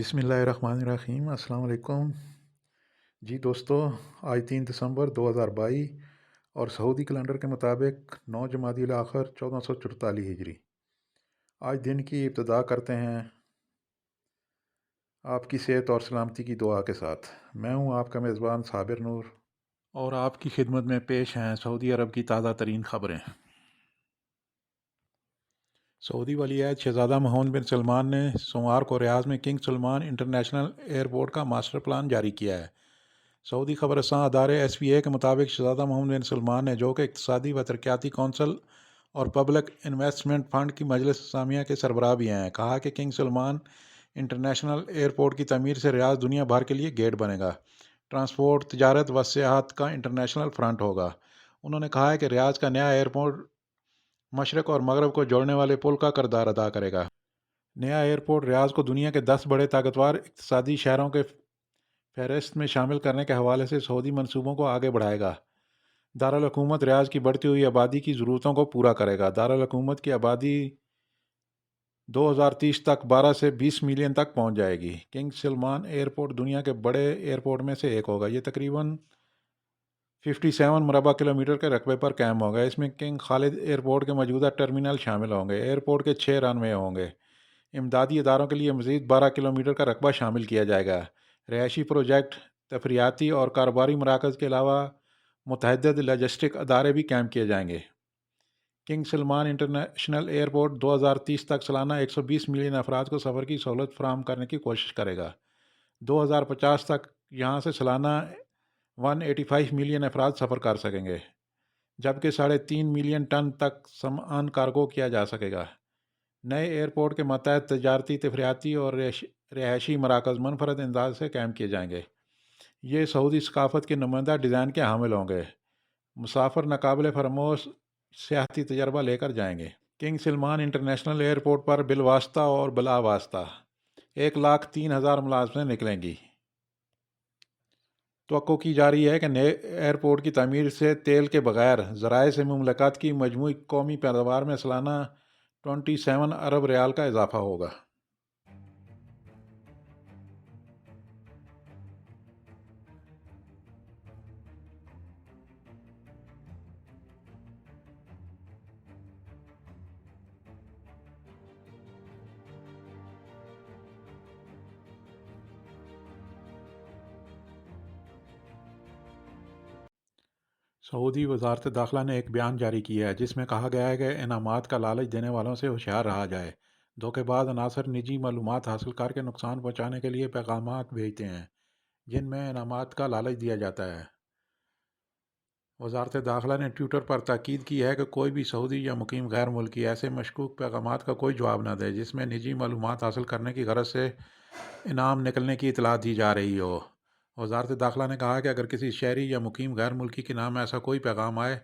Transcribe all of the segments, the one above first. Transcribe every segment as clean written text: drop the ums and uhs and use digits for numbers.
बिस्मिल्लाहिर्रहमानिर्रहीम। अस्सलाम वालेकुम। जी दोस्तों, आज 3 दिसंबर 2022 और सऊदी कैलेंडर के मुताबिक 9 जमादिल आखिर 1444 हिजरी। आज दिन की इब्तिदा करते हैं आपकी सेहत और सलामती की दुआ के साथ। मैं हूं आपका मेज़बान साबिर नूर और आपकी खिदमत में पेश हैं सऊदी अरब की ताज़ा तरीन खबरें। सऊदी वलीअहद शहज़ादा मोहम्मद बिन सलमान ने सोमवार को रियाद में किंग सलमान इंटरनेशनल एयरपोर्ट का मास्टर प्लान जारी किया है। सऊदी खबरसां अदारे SPA के मुताबिक शहज़ादा मोहम्मद बिन सलमान ने, जो कि इक़्तिसादी व तरक्याती कौंसल और पब्लिक इन्वेस्टमेंट फ़ंड की मजलिस इस्लामिया के सरबराह भी हैं, कहा कि किंग सलमान इंटरनेशनल एयरपोर्ट की तमीर से रियाद दुनिया भर के लिए गेट बनेगा। ट्रांसपोर्ट, तिजारत व सियाहत का इंटरनेशनल फ्रंट होगा। उन्होंने कहा है कि रियाद का नया एयरपोर्ट मशरक़ और मगरब को जोड़ने वाले पुल का किरदार अदा करेगा। नया एयरपोर्ट रियाद को दुनिया के 10 बड़े ताकतवर इक़्तिसादी शहरों के फहरिस्त में शामिल करने के हवाले से सऊदी मंसूबों को आगे बढ़ाएगा। दारुल हुकूमत रियाद की बढ़ती हुई आबादी की ज़रूरतों को पूरा करेगा। दारुल हुकूमत की आबादी 2030 तक 12 से 20 मिलियन तक पहुंच जाएगी। किंग सलमान एयरपोर्ट दुनिया के बड़े एयरपोर्ट में से एक होगा। ये तकरीबन 57 मुरबा किलोमीटर के रकबे पर कायम होगा। इसमें किंग खालिद एयरपोर्ट के मौजूदा टर्मिनल शामिल होंगे। एयरपोर्ट के 6 रनवे होंगे। इमदादी इदारों के लिए मज़ीद 12 किलोमीटर का रकबा शामिल किया जाएगा। रिहायशी प्रोजेक्ट, तफरियाती और कारोबारी मराकज़ के अलावा मुतअद्दिद लॉजिस्टिक अदारे भी कायम किए जाएंगे। किंग सलमान इंटरनेशनल एयरपोर्ट 2030 तक सालाना 120 मिलियन अफराद को सफ़र की सहूलत फराहम करने की कोशिश करेगा। 2050 तक यहाँ से सालाना 185 मिलियन अफराद सफ़र कर सकेंगे, जबकि 3.5 मिलियन टन तक सामान कार्गो किया जा सकेगा। नए एयरपोर्ट के मतहत तजारती, तफरियाती और रिहायशी मराकज़ मुनफरद अंदाज से कायम किए जाएंगे। ये सऊदी सकाफ़त के नुमाइंदा डिज़ाइन के हामिल होंगे। मुसाफिर नाकाबिल फरामोश सियाहती तजर्बा लेकर जाएंगे। किंग सलमान इंटरनेशनल एयरपोर्ट पर बिलवास्ता और बिला वास्ता 1,03,000 मुलाजमतें निकलेंगी। तवक्को की जा रही है कि नए एयरपोर्ट की तमीर से तेल के बगैर ज़राए से मुमलकत की मजमूई कौमी पैदावार में सालाना 27 अरब रियाल का इजाफा होगा। सऊदी वजारत दाखिला ने एक बयान जारी किया है, जिसमें कहा गया है कि इनामात का लालच देने वालों से होशियार रहा जाए। धोखेबाज अनासर निजी मालूमात हासिल करके नुकसान पहुंचाने के लिए पैगामात भेजते हैं, जिनमें इनामात का लालच दिया जाता है। वजारत दाखिला ने ट्विटर पर ताकीद की है कि कोई भी सऊदी या मुकीम गैर मुल्की ऐसे मशकूक पैगामात का कोई जवाब न दे, जिसमें निजी मालूमात हासिल करने की गरज से इनाम निकलने की इतला दी जा रही हो। वजारत दाखिला ने कहा कि अगर किसी शहरी या मुकीम गैर मुल्की के नाम ऐसा कोई पैगाम आए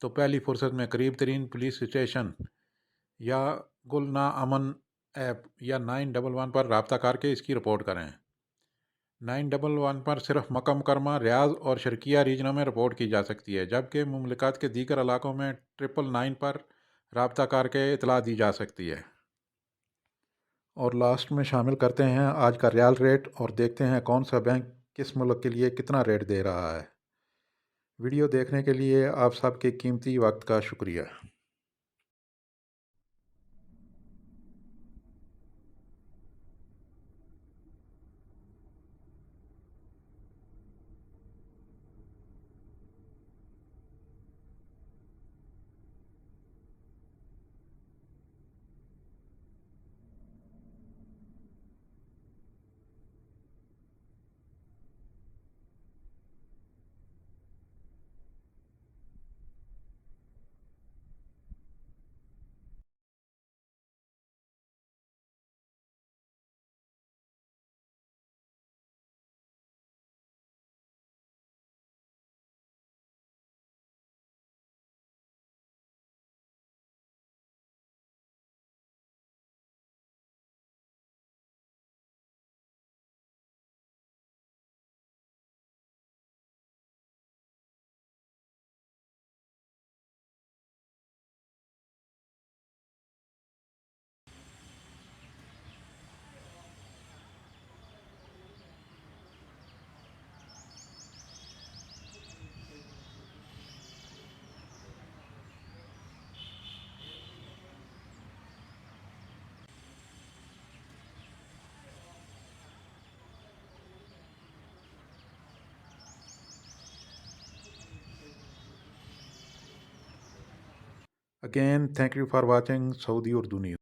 तो पहली फुर्सत में करीब तरीन पुलिस स्टेशन या गुलना अमन ऐप या 911 पर रब्ता करके इसकी रिपोर्ट करें। 911 पर सिर्फ मक्का मुकरमा, रियाद और शर्किया रीजनों में रिपोर्ट की जा सकती है, जबकि मुमलिकत के दीगर इलाकों में 999 पर रब्ता करके इतला दी जा सकती है। और लास्ट में शामिल करते हैं आज का रियाल रेट और देखते हैं कौन सा बैंक किस मुल्क के लिए कितना रेट दे रहा है। वीडियो देखने के लिए आप सबके कीमती वक्त का शुक्रिया। Again thank you for watching Saudi Urdu news.